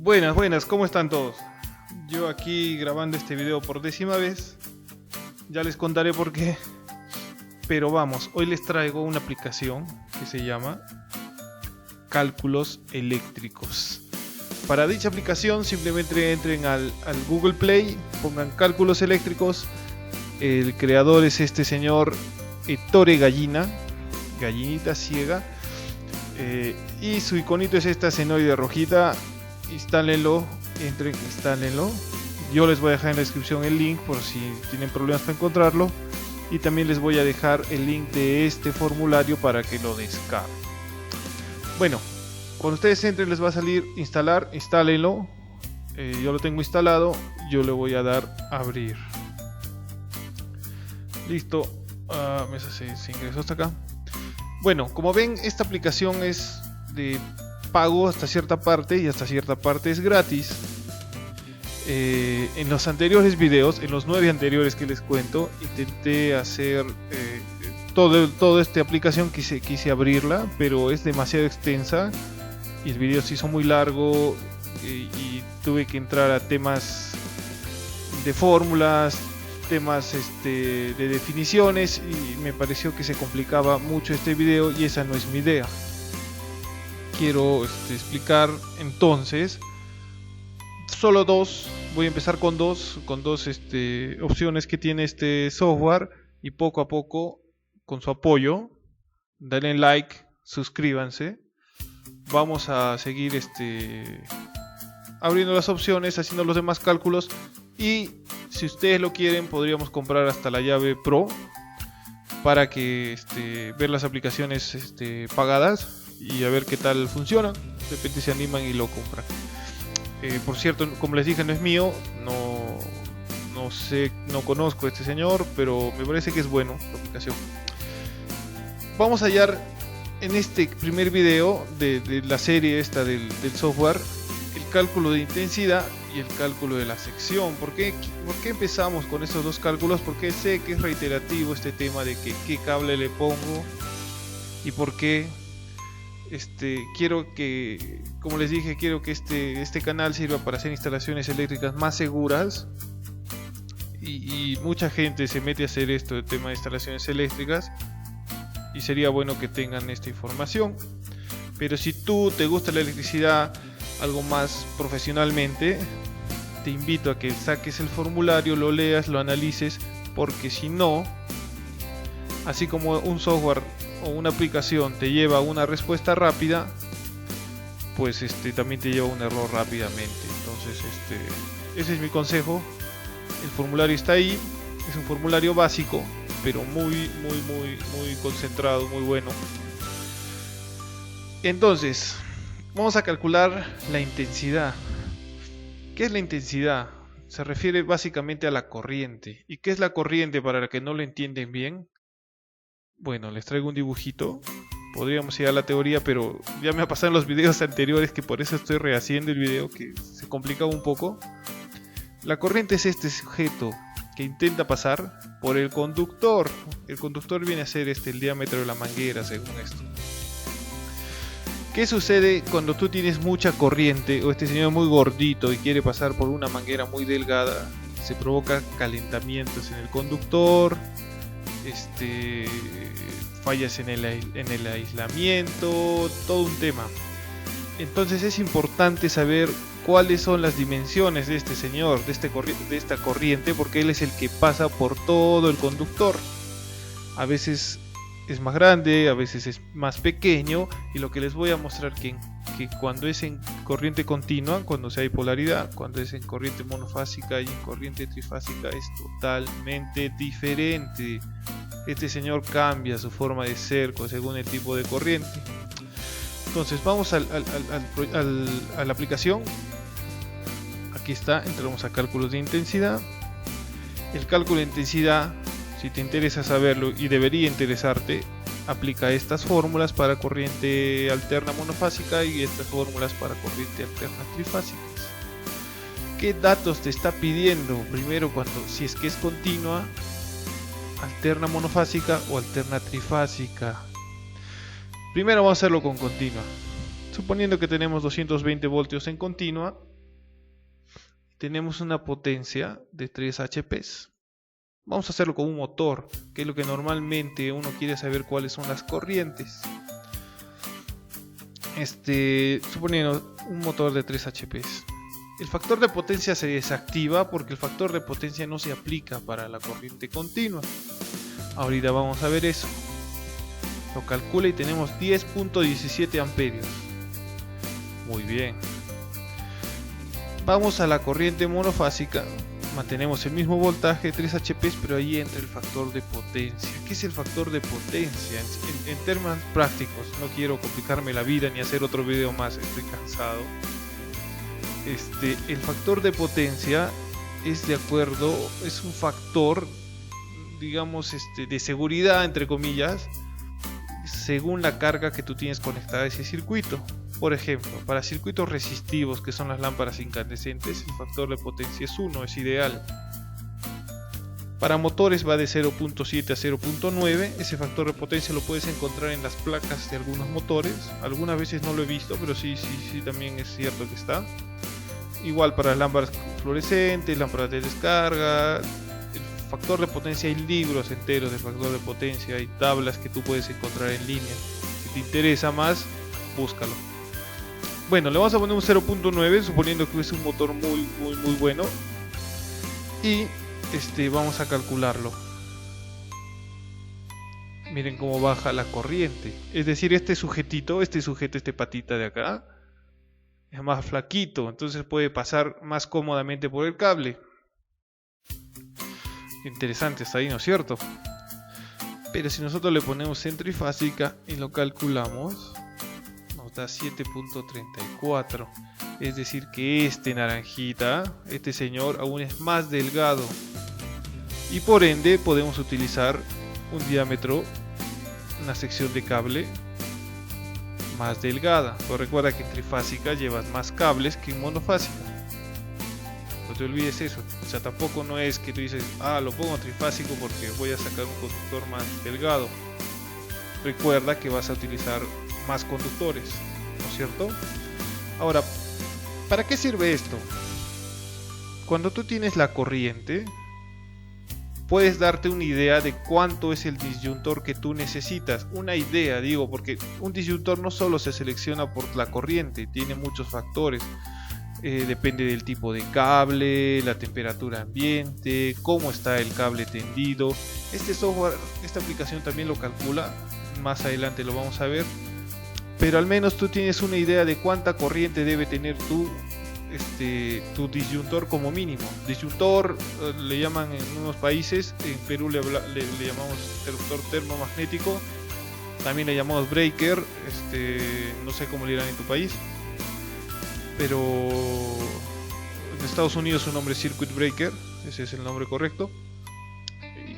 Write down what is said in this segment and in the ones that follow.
Buenas, buenas, ¿cómo están todos? Yo aquí grabando este video por 10ª vez. Ya les contaré por qué. Pero vamos, hoy les traigo una aplicación que se llama Cálculos Eléctricos. Para dicha aplicación simplemente entren al Google Play, pongan Cálculos Eléctricos. El creador es este señor Ettore Gallina, gallinita ciega. Y su iconito es esta senoide rojita. Instálenlo, instálenlo. Yo les voy a dejar en la descripción el link por si tienen problemas para encontrarlo. Y también les voy a dejar el link de este formulario para que lo descarguen. Bueno, cuando ustedes entren les va a salir instalar, instálenlo. Yo lo tengo instalado, yo le voy a dar abrir. Listo, se ingresó hasta acá. Bueno, como ven, esta aplicación es de pago hasta cierta parte y hasta cierta parte es gratis. En los anteriores videos, en los 9 anteriores que les cuento, intenté hacer toda esta aplicación, quise abrirla, pero es demasiado extensa y el video se hizo muy largo y tuve que entrar a temas de fórmulas, temas de definiciones, y me pareció que se complicaba mucho este video y esa no es mi idea. Quiero explicar entonces solo dos. Voy a empezar con dos opciones que tiene este software, y poco a poco, con su apoyo, denle like, suscríbanse. Vamos a seguir abriendo las opciones, haciendo los demás cálculos, y si ustedes lo quieren podríamos comprar hasta la llave Pro para que ver las aplicaciones pagadas y a ver qué tal funciona. De repente se animan y lo compran. Por cierto, como les dije, no es mío, no sé, no conozco a este señor, pero me parece que es bueno la aplicación. Vamos a hallar en este primer video de la serie esta del software el cálculo de intensidad y el cálculo de la sección. ¿Por qué empezamos con estos dos cálculos? Porque sé que es reiterativo este tema de qué cable le pongo y por qué. Quiero que, como les dije, quiero que este canal sirva para hacer instalaciones eléctricas más seguras, y mucha gente se mete a hacer esto, el tema de instalaciones eléctricas, y sería bueno que tengan esta información. Pero si tú te gusta la electricidad algo más profesionalmente, te invito a que saques el formulario, lo leas, lo analices, porque si no, así como un software o una aplicación te lleva a una respuesta rápida, pues también te lleva a un error rápidamente. Entonces ese es mi consejo. El formulario está ahí, es un formulario básico, pero muy concentrado, muy bueno. Entonces vamos a calcular la intensidad. ¿Qué es la intensidad? Se refiere básicamente a la corriente. ¿Y qué es la corriente para los que no lo entienden bien? Bueno, les traigo un dibujito. Podríamos ir a la teoría, pero ya me ha pasado en los videos anteriores, que por eso estoy rehaciendo el video, que se complicaba un poco. La corriente es este sujeto que intenta pasar por el conductor. El conductor viene a ser el diámetro de la manguera, según esto. ¿Qué sucede cuando tú tienes mucha corriente o este señor muy gordito y quiere pasar por una manguera muy delgada? Se provoca calentamientos en el conductor, fallas en el aislamiento, todo un tema. Entonces es importante saber cuáles son las dimensiones de este señor, de esta corriente, porque él es el que pasa por todo el conductor. A veces es más grande, a veces es más pequeño, y lo que les voy a mostrar que cuando es en corriente continua, cuando hay polaridad, cuando es en corriente monofásica y en corriente trifásica, es totalmente diferente. Este señor cambia su forma de ser según el tipo de corriente. Entonces vamos a la aplicación. Aquí está, entramos a cálculos de intensidad. El cálculo de intensidad, si te interesa saberlo, y debería interesarte, aplica estas fórmulas para corriente alterna monofásica y estas fórmulas para corriente alterna trifásica. ¿Qué datos te está pidiendo? Primero, si es que es continua, alterna monofásica o alterna trifásica. Primero vamos a hacerlo con continua. Suponiendo que tenemos 220 voltios en continua, tenemos una potencia de 3 HP. Vamos a hacerlo con un motor, que es lo que normalmente uno quiere saber cuáles son las corrientes. Suponiendo un motor de 3 HP. El factor de potencia se desactiva porque el factor de potencia no se aplica para la corriente continua. Ahorita vamos a ver eso. Lo calcula y tenemos 10.17 amperios. Muy bien. Vamos a la corriente monofásica. Mantenemos el mismo voltaje, 3 HP, pero ahí entra el factor de potencia. ¿Qué es el factor de potencia? En términos prácticos, no quiero complicarme la vida ni hacer otro video más, estoy cansado. El factor de potencia es es un factor, digamos, de seguridad, entre comillas, según la carga que tú tienes conectada a ese circuito. Por ejemplo, para circuitos resistivos, que son las lámparas incandescentes, el factor de potencia es 1, es ideal. Para motores va de 0.7 a 0.9, ese factor de potencia lo puedes encontrar en las placas de algunos motores. Algunas veces no lo he visto, pero sí también es cierto que está. Igual para las lámparas fluorescentes, lámparas de descarga, el factor de potencia, hay libros enteros del factor de potencia, hay tablas que tú puedes encontrar en línea. Si te interesa más, búscalo. Bueno, le vamos a poner un 0.9, suponiendo que es un motor muy bueno. Y vamos a calcularlo. Miren cómo baja la corriente. Es decir, este patita de acá, es más flaquito, entonces puede pasar más cómodamente por el cable. Interesante, está ahí, ¿no es cierto? Pero si nosotros le ponemos centrifásica y lo calculamos, nos da 7.34. Es decir que este señor aún es más delgado. Y por ende podemos utilizar un diámetro, una sección de cable más delgada. Pero recuerda que en trifásica llevas más cables que en monofásica. No te olvides eso. O sea, tampoco no es que tú dices, lo pongo trifásico porque voy a sacar un conductor más delgado. Recuerda que vas a utilizar más conductores, ¿no es cierto? Ahora, ¿para qué sirve esto? Cuando tú tienes la corriente, puedes darte una idea de cuánto es el disyuntor que tú necesitas. Una idea, digo, porque un disyuntor no solo se selecciona por la corriente, tiene muchos factores. Depende del tipo de cable, la temperatura ambiente, cómo está el cable tendido. Este software, esta aplicación también lo calcula, más adelante lo vamos a ver. Pero al menos tú tienes una idea de cuánta corriente debe tener tu disyuntor como mínimo. Disyuntor le llaman en unos países, en Perú le llamamos interruptor termomagnético, también le llamamos breaker, no sé cómo le dirán en tu país, pero en Estados Unidos su nombre es circuit breaker, ese es el nombre correcto.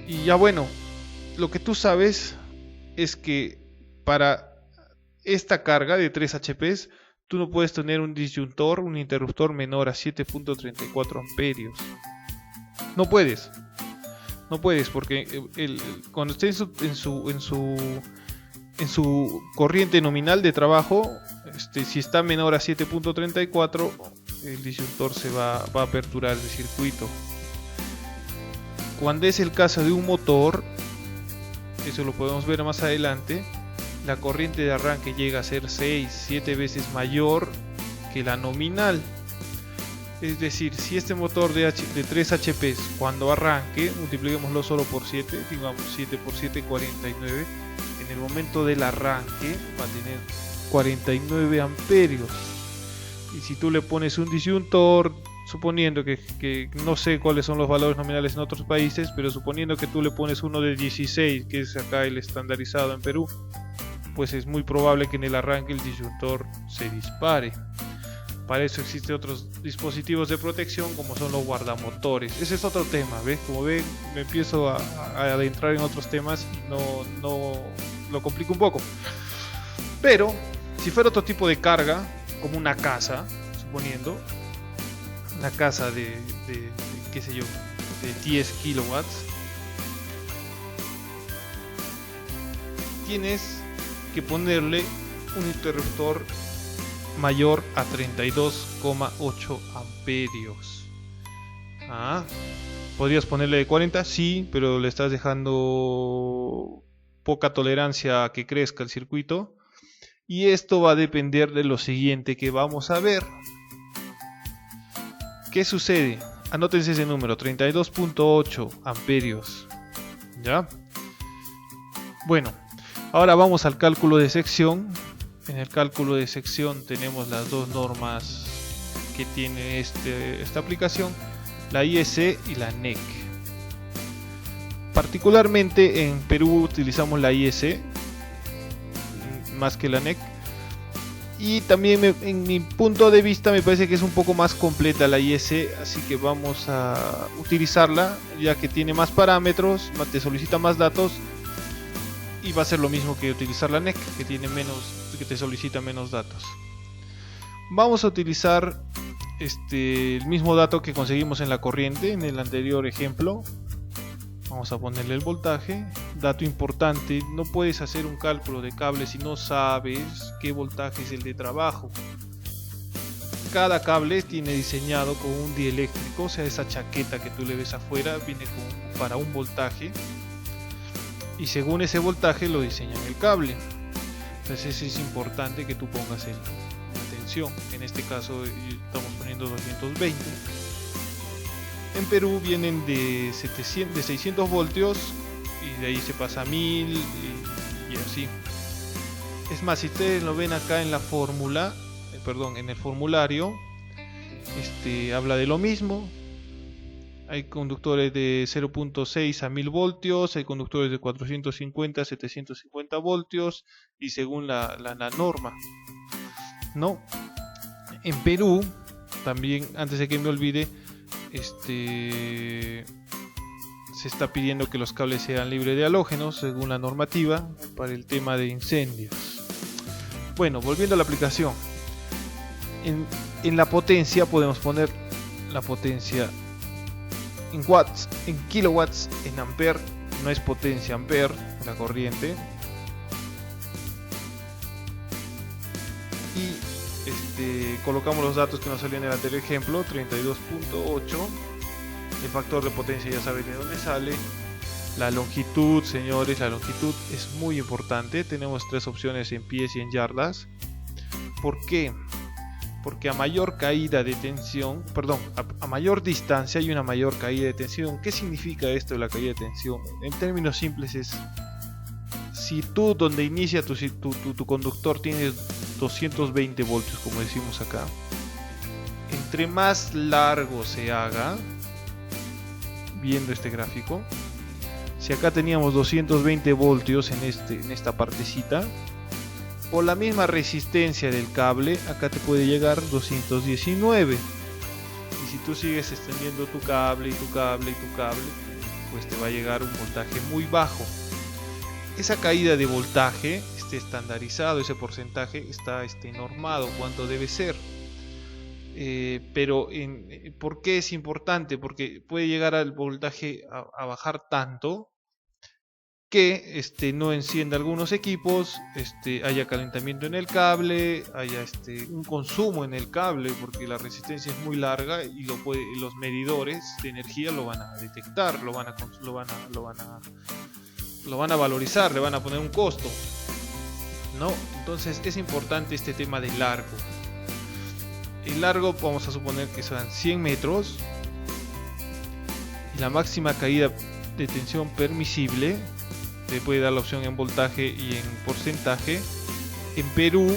Y ya bueno, lo que tú sabes es que para esta carga de 3 HP tú no puedes tener un interruptor menor a 7.34 amperios. No puedes porque cuando esté en su corriente nominal de trabajo, si está menor a 7.34, el disyuntor se va a aperturar el circuito. Cuando es el caso de un motor, eso lo podemos ver más adelante, la corriente de arranque llega a ser 6-7 veces mayor que la nominal. Es decir, si este motor de 3 HP cuando arranque, multipliquémoslo solo por 7, digamos 7 por 7, 49, en el momento del arranque va a tener 49 amperios. Y si tú le pones un disyuntor, suponiendo que no sé cuáles son los valores nominales en otros países, pero suponiendo que tú le pones uno de 16, que es acá el estandarizado en Perú, pues es muy probable que en el arranque el disyuntor se dispare. Para eso existen otros dispositivos de protección como son los guardamotores. Ese es otro tema, ¿ves? Como ven, me empiezo a adentrar en otros temas y no lo complico un poco. Pero si fuera otro tipo de carga, como una casa, suponiendo una casa de qué sé yo, de 10 kilowatts, tienes que ponerle un interruptor mayor a 32,8 amperios. ¿Podrías ponerle de 40? Sí, pero le estás dejando poca tolerancia a que crezca el circuito. Y esto va a depender de lo siguiente que vamos a ver. ¿Qué sucede? Anótense ese número, 32.8 amperios. ¿Ya? Bueno, ahora vamos al cálculo de sección. En el cálculo de sección tenemos las dos normas que tiene esta aplicación, la IEC y la NEC. Particularmente en Perú utilizamos la IEC más que la NEC. Y también en mi punto de vista me parece que es un poco más completa la IEC, así que vamos a utilizarla ya que tiene más parámetros, te solicita más datos y va a ser lo mismo que utilizar la NEC, que te solicita menos datos. Vamos a utilizar el mismo dato que conseguimos en la corriente en el anterior ejemplo. Vamos a ponerle el voltaje. Dato importante, no puedes hacer un cálculo de cable si no sabes qué voltaje es el de trabajo. Cada cable tiene diseñado con un dieléctrico, o sea, esa chaqueta que tú le ves afuera viene para un voltaje. Y según ese voltaje lo diseñan el cable. Entonces es importante que tú pongas la tensión. En este caso estamos poniendo 220. En Perú vienen de 600 voltios y de ahí se pasa a 1000 y así. Es más, si ustedes lo ven acá en la fórmula, en el formulario, habla de lo mismo. Hay conductores de 0.6 a 1000 voltios, hay conductores de 450 a 750 voltios y según la norma, ¿no? En Perú, también, antes de que me olvide, se está pidiendo que los cables sean libres de halógenos según la normativa para el tema de incendios. Bueno, volviendo a la aplicación, en la potencia podemos poner la potencia en watts, en kilowatts, en ampere. No es potencia ampere la corriente. Y colocamos los datos que nos salían en el anterior ejemplo, 32.8. El factor de potencia ya saben de dónde sale. La longitud, señores, la longitud es muy importante. Tenemos tres opciones en pies y en yardas. ¿Por qué? Porque a mayor caída de tensión, a mayor distancia hay una mayor caída de tensión. ¿Qué significa esto de la caída de tensión? En términos simples es, si tú donde inicia tu conductor tienes 220 voltios, como decimos acá, entre más largo se haga, viendo este gráfico, si acá teníamos 220 voltios en esta partecita, por la misma resistencia del cable, acá te puede llegar 219. Y si tú sigues extendiendo tu cable y tu cable y tu cable, pues te va a llegar un voltaje muy bajo. Esa caída de voltaje estandarizado, ese porcentaje está normado, cuánto debe ser. Pero ¿por qué es importante? Porque puede llegar al voltaje a bajar tanto que no encienda algunos equipos, haya calentamiento en el cable, haya un consumo en el cable, porque la resistencia es muy larga y los medidores de energía lo van a detectar, lo van a valorizar, le van a poner un costo, ¿no? Entonces es importante este tema de largo. El largo vamos a suponer que son 100 metros y la máxima caída de tensión permisible te puede dar la opción en voltaje y en porcentaje. En Perú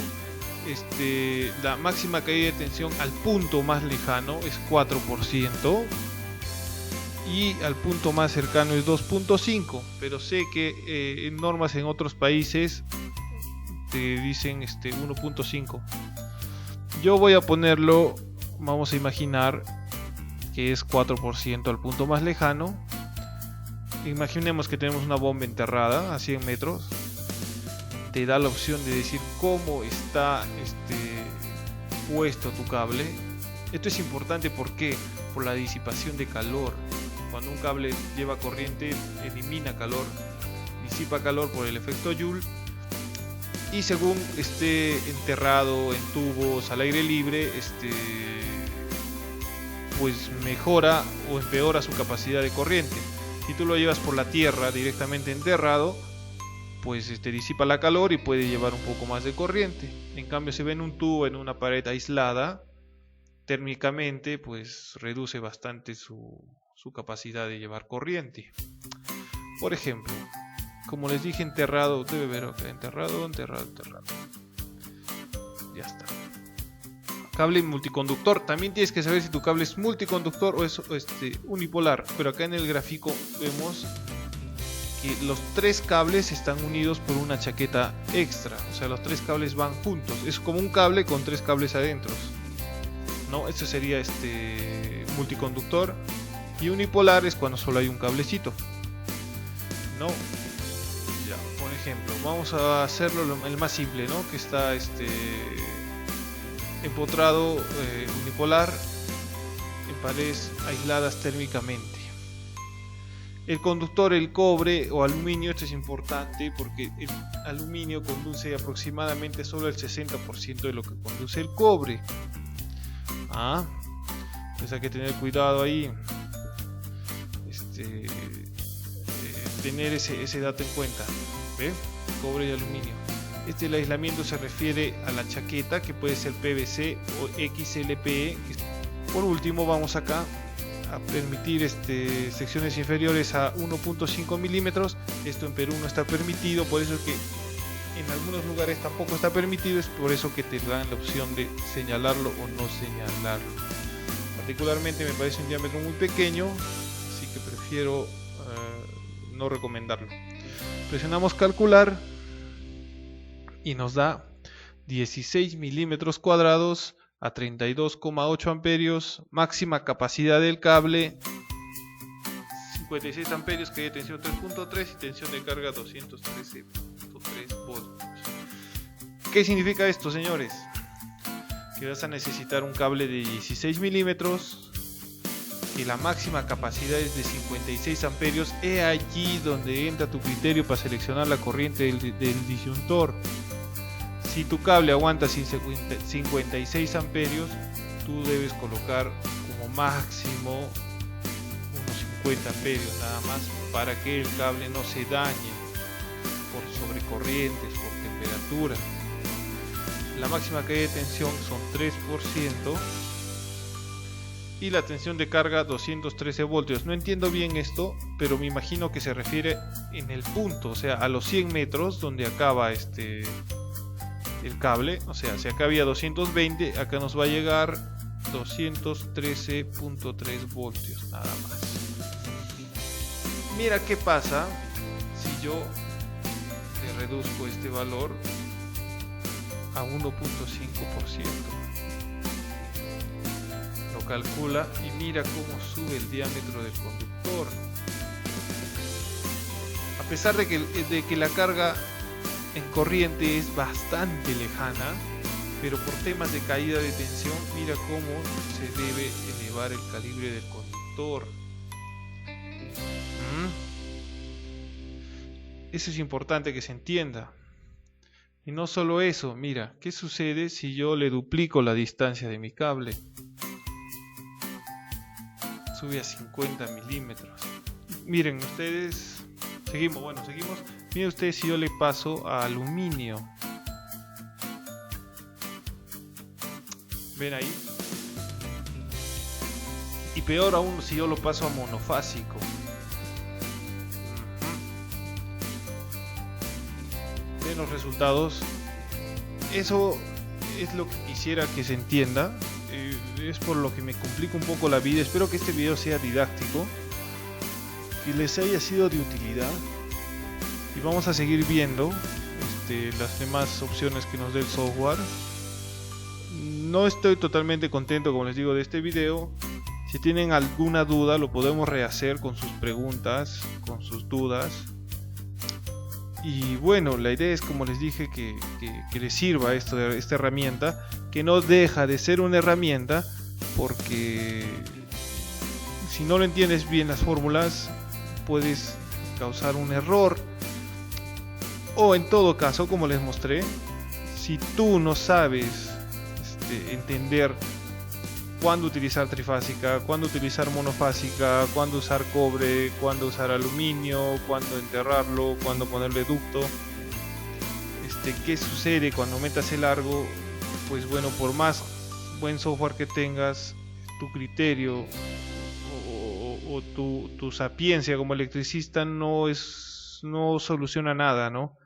la máxima caída de tensión al punto más lejano es 4% y al punto más cercano es 2.5%, pero sé que en normas en otros países te dicen 1.5%. Yo voy a ponerlo, vamos a imaginar que es 4% al punto más lejano. Imaginemos que tenemos una bomba enterrada a 100 metros. Te da la opción de decir cómo está puesto tu cable. Esto es importante, ¿por qué? Por la disipación de calor. Cuando un cable lleva corriente, elimina calor, disipa calor por el efecto Joule. Y según esté enterrado en tubos al aire libre, pues mejora o empeora su capacidad de corriente. Si tú lo llevas por la tierra directamente enterrado, pues disipa la calor y puede llevar un poco más de corriente. En cambio, si ven un tubo en una pared aislada, térmicamente pues reduce bastante su capacidad de llevar corriente. Por ejemplo, como les dije, enterrado, debe ver acá, enterrado. Ya está. Cable multiconductor. También tienes que saber si tu cable es multiconductor o es unipolar. Pero acá en el gráfico vemos que los 3 cables están unidos por una chaqueta extra. O sea, los 3 cables van juntos. Es como un cable con 3 cables adentro, ¿no? Esto sería multiconductor. Y unipolar es cuando solo hay un cablecito, ¿no? Ya, por ejemplo, vamos a hacerlo el más simple, ¿no? Que está empotrado unipolar en paredes aisladas térmicamente. El conductor, el cobre o aluminio, esto es importante porque el aluminio conduce aproximadamente solo el 60% de lo que conduce el cobre. Entonces hay que tener cuidado ahí, tener ese dato en cuenta. ¿Ve? Cobre y aluminio. El aislamiento se refiere a la chaqueta, que puede ser PVC o XLPE. Por último, vamos acá a permitir secciones inferiores a 1.5 milímetros. Esto en Perú no está permitido, por eso es que en algunos lugares tampoco está permitido. Es por eso que te dan la opción de señalarlo o no señalarlo. Particularmente me parece un diámetro muy pequeño, así que prefiero no recomendarlo. Presionamos calcular y nos da 16 milímetros cuadrados a 32,8 amperios, máxima capacidad del cable 56 amperios, que hay tensión 3.3 y tensión de carga 213.3 voltios. ¿Qué significa esto, señores? Que vas a necesitar un cable de 16 milímetros, que la máxima capacidad es de 56 amperios. He allí donde entra tu criterio para seleccionar la corriente del disyuntor. Si tu cable aguanta 56 amperios, tú debes colocar como máximo unos 50 amperios nada más, para que el cable no se dañe por sobrecorrientes, por temperatura. La máxima caída de tensión son 3% y la tensión de carga 213 voltios. No entiendo bien esto, pero me imagino que se refiere en el punto, o sea, a los 100 metros donde acaba el cable. O sea, si acá había 220, acá nos va a llegar 213.3 voltios nada más. Mira qué pasa si yo le reduzco este valor a 1.5%. Lo calcula y mira cómo sube el diámetro del conductor. A pesar de que la carga en corriente es bastante lejana, pero por temas de caída de tensión, mira cómo se debe elevar el calibre del conductor. Eso es importante que se entienda. Y no solo eso, mira, ¿qué sucede si yo le duplico la distancia de mi cable? Sube a 50 milímetros. Miren ustedes, seguimos. Miren ustedes si yo le paso a aluminio. ¿Ven ahí? Y peor aún si yo lo paso a monofásico. Ven los resultados. Eso es lo que quisiera que se entienda. Es por lo que me complica un poco la vida. Espero que este video sea didáctico, que les haya sido de utilidad. Y vamos a seguir viendo las demás opciones que nos dé el software. No estoy totalmente contento, como les digo, de este video. Si tienen alguna duda, lo podemos rehacer con sus preguntas, con sus dudas. Y bueno, la idea es, como les dije, que les sirva esta herramienta, que no deja de ser una herramienta, porque si no lo entiendes bien las fórmulas, puedes causar un error. O en todo caso, como les mostré, si tú no sabes entender cuándo utilizar trifásica, cuándo utilizar monofásica, cuándo usar cobre, cuándo usar aluminio, cuándo enterrarlo, cuándo ponerle ducto. ¿Qué sucede cuando metas el largo? Pues bueno, por más buen software que tengas, tu criterio o tu sapiencia como electricista no soluciona nada, ¿no?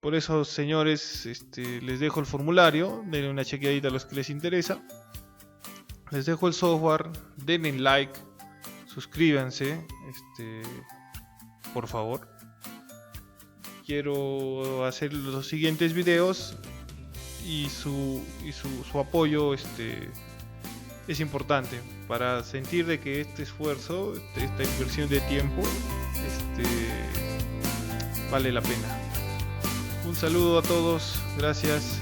Por eso, señores, les dejo el formulario, denle una chequeadita a los que les interesa. Les dejo el software, denle like, suscríbanse, por favor. Quiero hacer los siguientes videos y su apoyo es importante para sentir de que este esfuerzo, esta inversión de tiempo, vale la pena. Un saludo a todos, gracias.